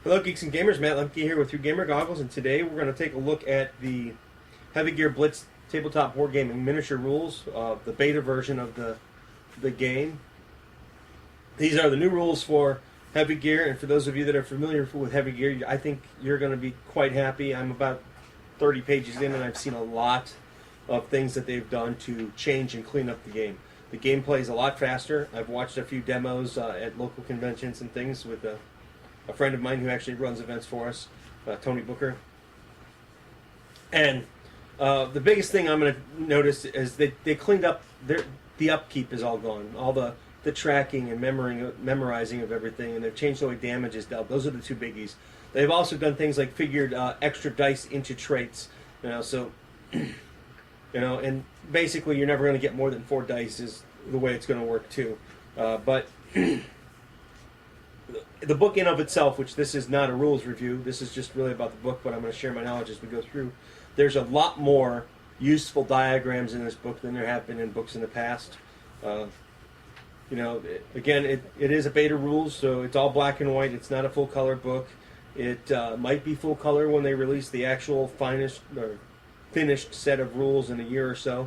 Hello, Geeks and Gamers. Matt Lemke here with 3Gamer Goggles, and today we're going to take a look at the Heavy Gear Blitz Tabletop Wargaming miniature rules, the beta version of the game. These are the new rules for Heavy Gear, and for those of you that are familiar with Heavy Gear, I think you're going to be quite happy. I'm about 30 pages in, and I've seen a lot of things that they've done to change and clean up the game. The gameplay is a lot faster. I've watched a few demos at local conventions and things with a friend of mine who actually runs events for us, Tony Booker. And the biggest thing I'm going to notice is they cleaned up, the upkeep is all gone. All the tracking and memorizing of everything, and they've changed the way damage is dealt. Those are the two biggies. They've also done things like figured extra dice into traits. So, and basically you're never going to get more than 4 dice is the way it's going to work too. But the book in of itself, which this is not a rules review, this is just really about the book, but I'm going to share my knowledge as we go through. There's a lot more useful diagrams in this book than there have been in books in the past. Again, it is a beta rules, so it's all black and white. It's not a full color book. It might be full color when they release the actual finished set of rules in a year or so.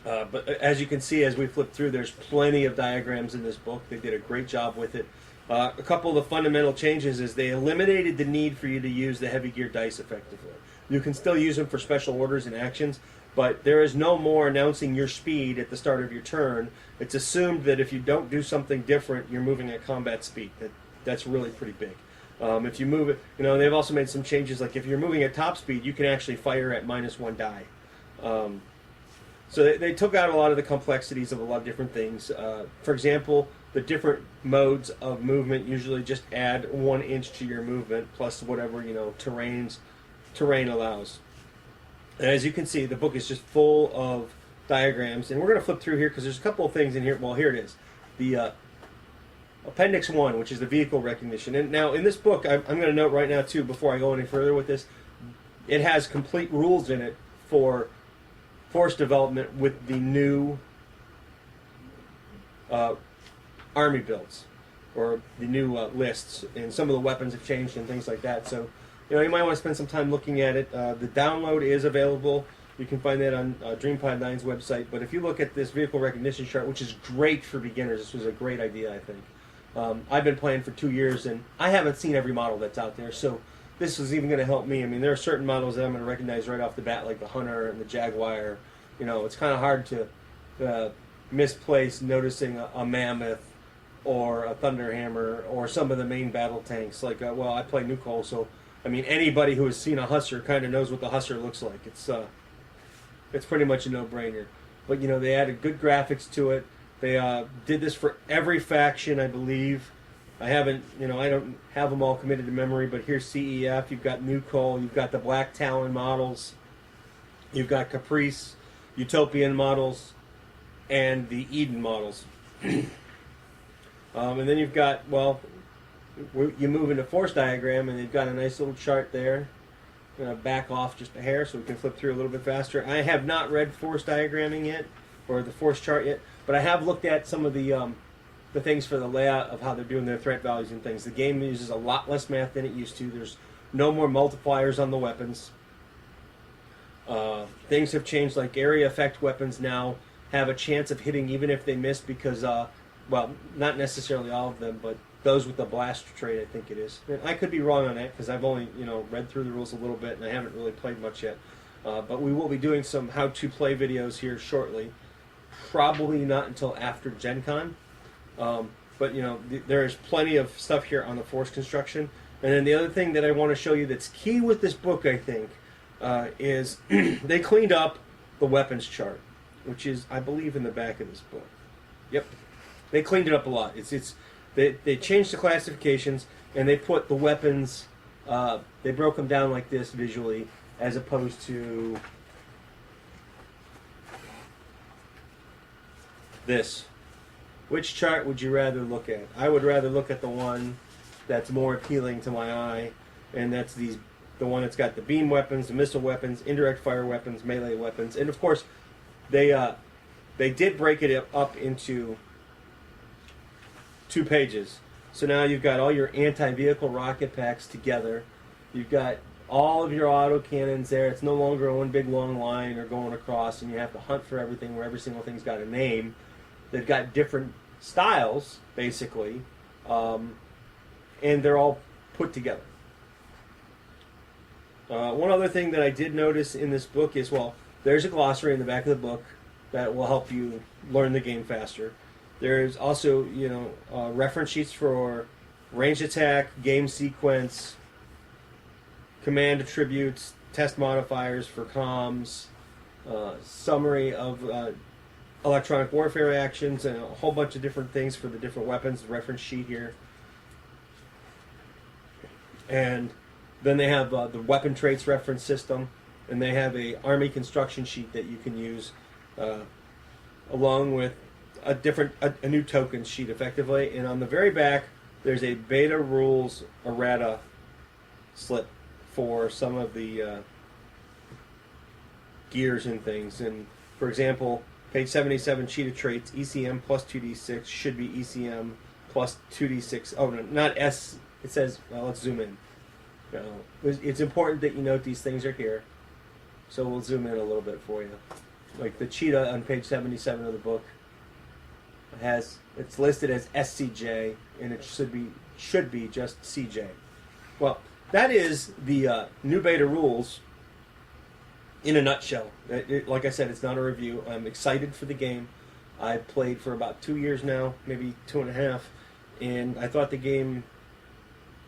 But as you can see, as we flip through, there's plenty of diagrams in this book. They did a great job with it. A couple of the fundamental changes is they eliminated the need for you to use the Heavy Gear dice effectively. You can still use them for special orders and actions, but there is no more announcing your speed at the start of your turn. It's assumed that if you don't do something different, you're moving at combat speed. That's really pretty big. If you move it, they've also made some changes, like if you're moving at top speed, you can actually fire at -1 die. So they took out a lot of the complexities of a lot of different things. For example, the different modes of movement usually just add 1 inch to your movement, plus whatever terrain allows. And as you can see, the book is just full of diagrams, and we're going to flip through here because there's a couple of things in here. Well, here it is, the Appendix 1, which is the vehicle recognition. And now in this book, I'm going to note right now too, before I go any further with this, it has complete rules in it for force development with the new army builds, or the new lists, and some of the weapons have changed and things like that. So, you might want to spend some time looking at it. The download is available. You can find that on Dreampod9's website. But if you look at this vehicle recognition chart, which is great for beginners, this was a great idea, I think. I've been playing for 2 years, and I haven't seen every model that's out there, so this is even going to help me. I mean, there are certain models that I'm going to recognize right off the bat, like the Hunter and the Jaguar. It's kind of hard to misplace noticing a Mammoth or a Thunderhammer or some of the main battle tanks. Like, I play Nucol, so anybody who has seen a Hussar kind of knows what the Hussar looks like. It's pretty much a no-brainer. But they added good graphics to it. They did this for every faction, I believe. I haven't, I don't have them all committed to memory, but here's CEF, you've got Nucol, you've got the Black Talon models, you've got Caprice, Utopian models, and the Eden models. And then you've got, you move into force diagram, and you've got a nice little chart there. I'm going to back off just a hair so we can flip through a little bit faster. I have not read force diagramming yet, or the force chart yet, but I have looked at some of the things for the layout of how they're doing their threat values and things. The game uses a lot less math than it used to. There's no more multipliers on the weapons. Things have changed, like area effect weapons now have a chance of hitting even if they miss because, not necessarily all of them, but those with the blast trait, I think it is. And I could be wrong on that because I've only, read through the rules a little bit and I haven't really played much yet. But we will be doing some how-to-play videos here shortly. Probably not until after Gen Con. But, there's plenty of stuff here on the force construction. And then the other thing that I want to show you that's key with this book, I think, is they cleaned up the weapons chart, which is, I believe, in the back of this book. Yep. They cleaned it up a lot. They changed the classifications, and they put the weapons, they broke them down like this visually, as opposed to this. Which chart would you rather look at? I would rather look at the one that's more appealing to my eye, and that's the one that's got the beam weapons, the missile weapons, indirect fire weapons, melee weapons, and of course, they did break it up into 2 pages. So now you've got all your anti-vehicle rocket packs together. You've got all of your auto cannons there. It's no longer one big long line or going across, and you have to hunt for everything where every single thing's got a name. They've got different styles, basically, and they're all put together. One other thing that I did notice in this book is, well, there's a glossary in the back of the book that will help you learn the game faster. There's also, reference sheets for range attack, game sequence, command attributes, test modifiers for comms, summary of electronic warfare actions, and a whole bunch of different things for the different weapons, the reference sheet here. And then they have the weapon traits reference system, and they have a Army construction sheet that you can use along with a new token sheet, effectively. And on the very back, there's a beta rules errata slip for some of the gears and things. And for example, page 77, sheet of traits, ECM plus 2d6 should be ECM plus 2d6. Oh, no, not S. It says, well, let's zoom in. It's important that you note these things are here. So we'll zoom in a little bit for you. Like the cheetah on page 77 of the book it's listed as SCJ, and it should be just CJ. Well, that is the new beta rules in a nutshell. Like I said, it's not a review. I'm excited for the game. I've played for about 2 years now, maybe 2.5, and I thought the game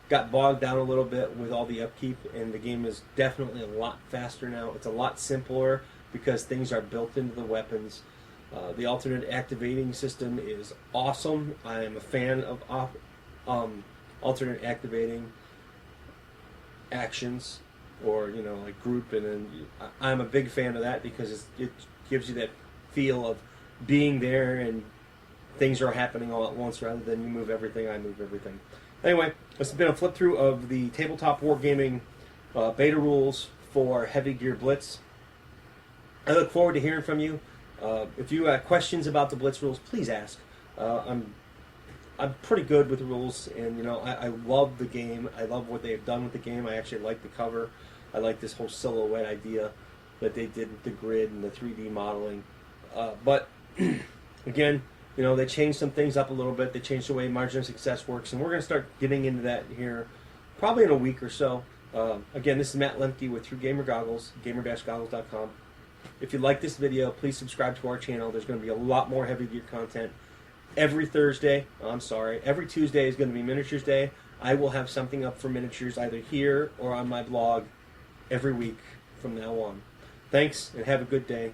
got bogged down a little bit with all the upkeep, and the game is definitely a lot faster now. It's a lot simpler because things are built into the weapons. The alternate activating system is awesome. I am a fan of alternate activating actions, or like group, and then I'm a big fan of that because it gives you that feel of being there and things are happening all at once rather than you move everything, I move everything. Anyway, this has been a flip through of the Tabletop Wargaming beta rules for Heavy Gear Blitz. I look forward to hearing from you. If you have questions about the Blitz rules, please ask. I'm pretty good with the rules, and I love the game. I love what they've done with the game. I actually like the cover. I like this whole silhouette idea that they did with the grid and the 3D modeling. But again, they changed some things up a little bit. They changed the way margin of success works, and we're going to start getting into that here probably in a week or so. Again, this is Matt Lemke with True Gamer Goggles, gamer-goggles.com. If you like this video, please subscribe to our channel. There's going to be a lot more Heavy Gear content every Tuesday is going to be Miniatures Day. I will have something up for miniatures either here or on my blog every week from now on. Thanks, and have a good day.